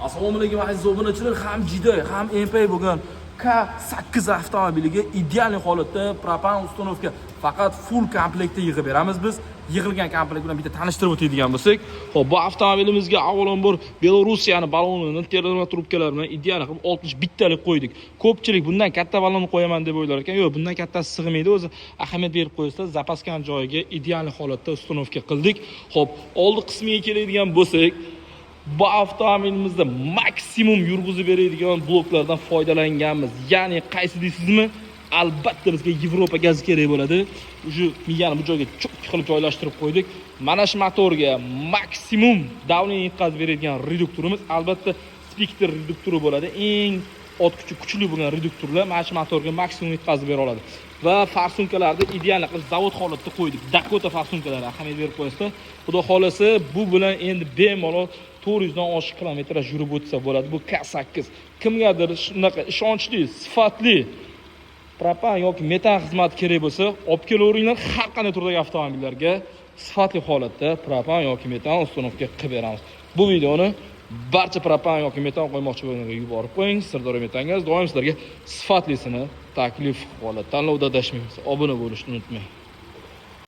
Assalomu alaykum aziz obunachilar, ham Jiday, ham MP bo'lgan K8 avtomobiliga ideal holatda propan uстановка faqat full komplektda yig'ib beramiz biz. Yig'ilgan komplekt bilan bitta tanishtirib o'tadigan bo'lsak, xo'p, bu avtomobilimizga avvalambor Belorussiyaning balonini termometr trubkalari bilan ideal qilib 61 talik qo'ydik. Ko'pchilik bundan katta balonni qo'yaman deb o'ylar ekan. Yo'q, bundan kattasi sig'maydi. O'zi ahamiyat berib qo'ysa, zapaskan joyiga ideal holatda uстановка qildik. Xo'p, oldi qismiga keladigan bo'lsak, bu avtomobilimizda maksimum yurg'izib beradigan bloklardan foydalanganmiz. Ya'ni qaysi deysizmi? Albatta bizga Yevropa gazi kerak bo'ladi. Shu miyani bu joyga cho'k qilib joylashtirib qo'ydik. Mana shu motorga maksimum davleniya yetkazib beradigan reduktorimiz, albatta spektor reduktori bo'ladi. Eng kuchli bo'lgan reduktorlar mana shu motorga maksimum yetkazib bera oladi. Va farsunkalarni ideal qilib zavod holatda qo'ydik. Dakota farsunkalari ahamiyat berib qo'ysa, xudo xolasa bu bilan endi bemalol 400 dan oshiq kilometraj yurib o'tsa bo'ladi. Bu K8. Kimgadir shunaqa ishonchli, sifatli propan yoki metan xizmat kerak bo'lsa, olib kelaveringlar. Har qanday turdagi avtomobillarga sifatli holatda propan yoki metan uстановка qilib beramiz. Bu videoni barcha propan yoki metan qo'ymoqchi bo'lganlarga yuborib qo'ying. Sirdaryo Metan Gaz doim sizlarga sifatlisini taklif qiladi. Tanlovda adashmaymiz. Obuna bo'lishni unutmang.